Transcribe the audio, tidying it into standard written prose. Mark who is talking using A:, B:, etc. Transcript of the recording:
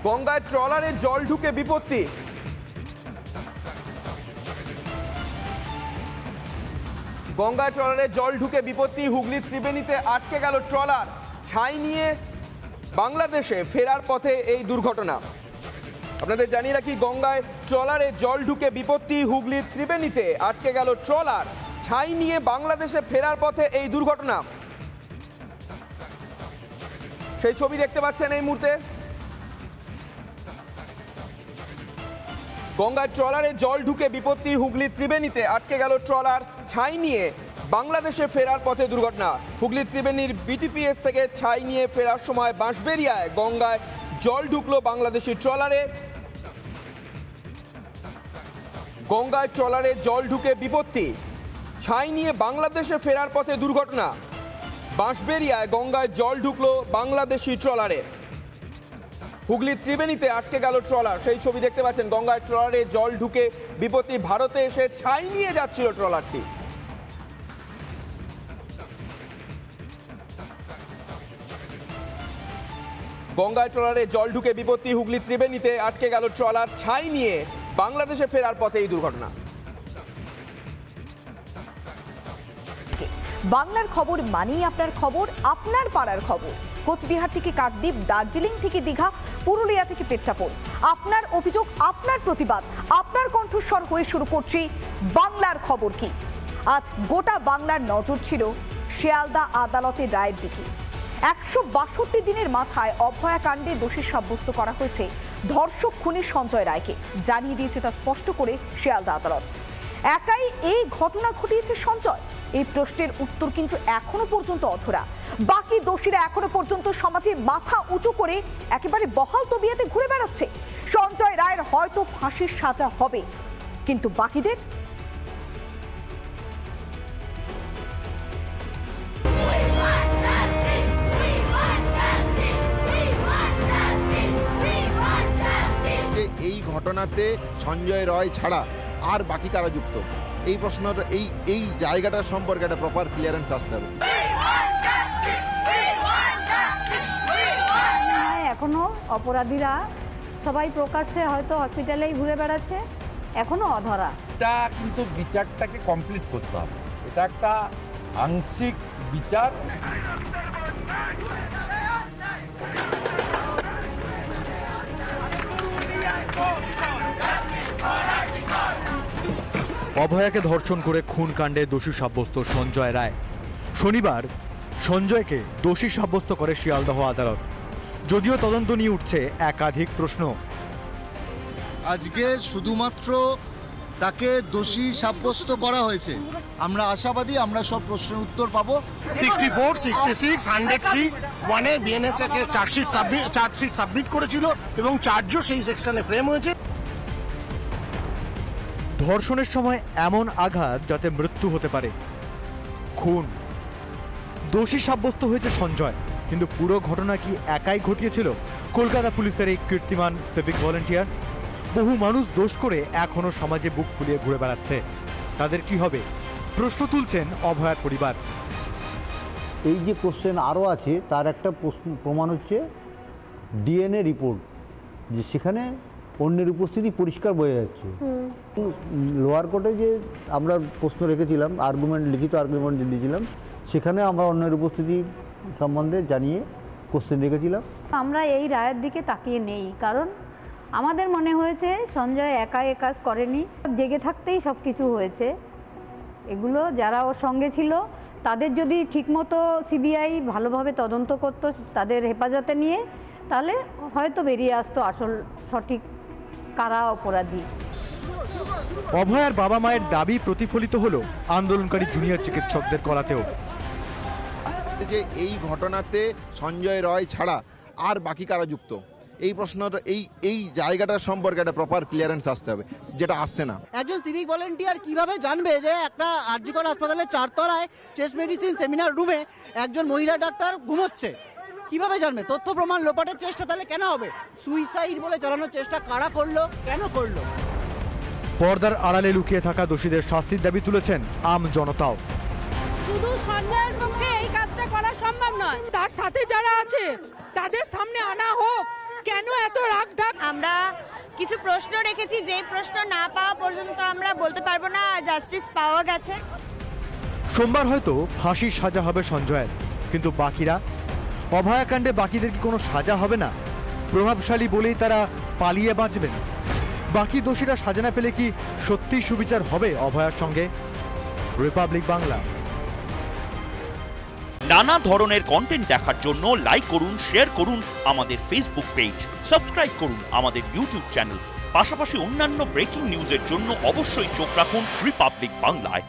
A: গঙ্গায় ট্রলারে জল ঢুকে বিপত্তি। গঙ্গায় ট্রলারে জল ঢুকে বিপত্তি। হুগলির ত্রিবেণীতে আটকে গেল ট্রলার। ছাই নিয়ে বাংলাদেশে ফেরার পথে এই দুর্ঘটনা। আপনাদের জানিয়ে রাখি, গঙ্গায় ট্রলারে জল ঢুকে বিপত্তি। হুগলির ত্রিবেণীতে আটকে গেল ট্রলার। ছাই নিয়ে বাংলাদেশে ফেরার পথে এই দুর্ঘটনা। সেই ছবি দেখতে পাচ্ছেন এই মুহূর্তে। গঙ্গায় ট্রলারে জল ঢুকে বিপত্তি। হুগলির ত্রিবেণীতে আটকে গেল ট্রলার। ছাই নিয়ে বাংলাদেশে ফেরার পথে দুর্ঘটনা। হুগলির ত্রিবেণীর বিটিপিএস থেকে ছাই নিয়ে ফেরার সময় বাঁশবেড়িয়ায় গঙ্গায় জল ঢুকলো বাংলাদেশি ট্রলারে। গঙ্গায় ট্রলারে জল ঢুকে বিপত্তি। ছাই নিয়ে বাংলাদেশে ফেরার পথে দুর্ঘটনা। বাঁশবেড়িয়ায় গঙ্গায় জল ঢুকলো বাংলাদেশি ট্রলারে। হুগলির ত্রিবেণীতে আটকে গেল ট্রলার। সেই ছবি দেখতে পাচ্ছেন। গঙ্গায় ট্রলারে জল ঢুকে বিপত্তি। ভারতে এসে ছাই নিয়ে যাচ্ছিল ট্রলারটি। গঙ্গায় ট্রলারে জল ঢুকে বিপত্তি। হুগলির ত্রিবেণীতে আটকে গেল ট্রলার। ছাই নিয়ে বাংলাদেশে ফেরার পথে এই দুর্ঘটনা।
B: বাংলার খবর মানেই আপনার খবর, আপনার পাড়ার খবর। কোচবিহার থেকে কাকদ্বীপ, দার্জিলিং থেকে দীঘা, পুরুলিয়া থেকে পেট্রাপোল। আপনার অভিযোগ, আপনার প্রতিবাদ, আপনার কণ্ঠস্বর হয়ে শুরু করছি বাংলার খবর কি। আজ গোটা বাংলার নজর ছিল শিয়ালদা আদালতের রায়ের দিকে। 162 দিনের মাথায় অভয়াকাণ্ডে দোষী সাব্যস্ত করা হয়েছে ধর্ষক খুনি সঞ্জয় রায়কে। জানিয়ে দিয়েছে তা স্পষ্ট করে শিয়ালদা আদালত। একাই এই ঘটনা ঘটিয়েছে সঞ্জয়? এই প্রশ্নের উত্তর কিন্তু এখনো পর্যন্ত অধরা। বাকি দোষীরা এখনো পর্যন্ত সমাজের মাথা উঁচু করে একেবারে বহাল তবিয়াতে ঘুরে বেড়াচ্ছে। সঞ্জয় রায়ের হয়তো ফাঁসির সাজা হবে, কিন্তু বাকিদের?
C: এই ঘটনাতে সঞ্জয় রায় ছাড়া আর বাকি কারা যুক্ত, এই প্রশ্নটা এই জায়গাটার সম্পর্কে একটা প্রপার ক্লিয়ারেন্স আসতে হবে।
D: এখনো অপরাধীরা সবাই প্রকাশ্যে হয়তো হসপিটালেই ঘুরে বেড়াচ্ছে, এখনো অধরা।
E: এটা কিন্তু বিচারটাকে কমপ্লিট করতে হবে। এটা একটা আংশিক বিচার।
F: অভয়াকে ধর্ষণ করে খুন কাণ্ডে দোষী সাব্যস্ত সঞ্জয় রায়। শনিবার সঞ্জয়কে দোষী সাব্যস্ত করে শিয়ালদহ আদালত। যদিও তদন্ত নিয়ে উঠছে একাধিক প্রশ্ন।
G: আজকে শুধুমাত্র তাকে দোষী সাব্যস্ত করা হয়েছে। আমরা আশাবাদী আমরা সব প্রশ্নের উত্তর পাবো।
H: 64, 66, 103 ওয়ানে বিএনএস এর চার্জশিট সাবমিট করেছিল এবং চার্জও সেই সেকশনে ফ্রেম হয়েছে।
F: ধর্ষণের সময় এমন আঘাত যাতে মৃত্যু হতে পারে, খুন। দোষী সাব্যস্ত হয়েছে সঞ্জয়, কিন্তু পুরো ঘটনা কি একাই ঘটিয়েছিল কলকাতা পুলিশের এই কীর্তিমান সিভিক ভলেন্টিয়ার? বহু মানুষ দোষ করে এখনো সমাজে বুক ফুলিয়ে ঘুরে বেড়াচ্ছে। তাদের কি হবে? প্রশ্ন তুলছেন অভয়ার পরিবার।
I: এই যে কোশ্চেন আরও আছে, তার একটা প্রমাণ হচ্ছে ডিএনএ রিপোর্ট, যে সেখানে অন্যের উপস্থিতি পরিষ্কার বোঝা যাচ্ছে। লোয়ার কোর্টে যে আমরা প্রশ্ন রেখেছিলাম, লিখিত আর্গুমেন্ট দিয়েছিলাম, সেখানে আমরা অন্যের উপস্থিতি সম্বন্ধে জানিয়ে কোশ্চেন রেখেছিলাম।
D: আমরা এই রায়ের দিকে তাকিয়ে নেই, কারণ আমাদের মনে হয়েছে সঞ্জয় একা এ কাজ করেনি, জেগে থাকতেই সব কিছু হয়েছে। এগুলো যারা ওর সঙ্গে ছিল তাদের যদি ঠিকমতো সিবিআই ভালোভাবে তদন্ত করত, তাদের হেফাজতে নিয়ে, তাহলে হয়তো বেরিয়ে আসতো আসল সঠিক কারা অপরাধী।
F: অভয়ার বাবা মায়ের দাবি প্রতিফলিত হলো আন্দোলনকারী জুনিয়র চিকিৎসকদের গলাতেও।
C: যে এই ঘটনাতে সঞ্জয় রায় ছাড়া আর বাকি কারা যুক্ত, এই প্রশ্নটা এই জায়গাটার সম্পর্কে একটা প্রপার ক্লিয়ারেন্স আসতে হবে, যেটা আসছে না।
J: একজন সিভিক ভলেন্টিয়ার কিভাবে জানবে যে একটা আরজিকর হাসপাতালের 4 তলায় চেস্ট মেডিসিন সেমিনার রুমে একজন মহিলা ডাক্তার ঘুমোচ্ছে? কিভাবে জানবে? তথ্য প্রমাণ লোপাটের চেষ্টা তাহলে কেন হবে? সুইসাইড বলে চালানোর চেষ্টা কারা করলো, কেন করলো?
F: পর্দার আড়ালে লুকিয়ে থাকা দোষীদের শাস্তির দাবি তুলেছেন আম জনতাও।
K: শুধু সঞ্জয়ের পক্ষে এই কাজটা করা সম্ভব নয়, তার সাথে যারা আছে তাদের সামনে আনা হোক। কেন এত রাগ ঢাক?
L: আমরা কিছু প্রশ্ন রেখেছি, যে প্রশ্ন না পাওয়া পর্যন্ত আমরা বলতে পারবো না জাস্টিস পাওয়া গেছে।
F: সোমবার হয়তো ফাঁসির সাজা হবে সঞ্জয়ের, কিন্তু বাকিরা, অভয়াকাণ্ডে বাকিদের কি কোনো সাজা হবে না? প্রভাবশালী বলেই তারা পালিয়ে বাঁচবেন? বাকি দোষীরা সাজা না পেলে কি সত্যিই সুবিচার হবে অভয়ার সঙ্গে? রিপাবলিক বাংলা।
M: নানা ধরনের কন্টেন্ট দেখার জন্য লাইক করুন, শেয়ার করুন আমাদের ফেসবুক পেজ, সাবস্ক্রাইব করুন আমাদের ইউটিউব চ্যানেল। পাশাপাশি অন্যান্য ব্রেকিং নিউজের জন্য অবশ্যই চোখ রাখুন রিপাবলিক বাংলায়।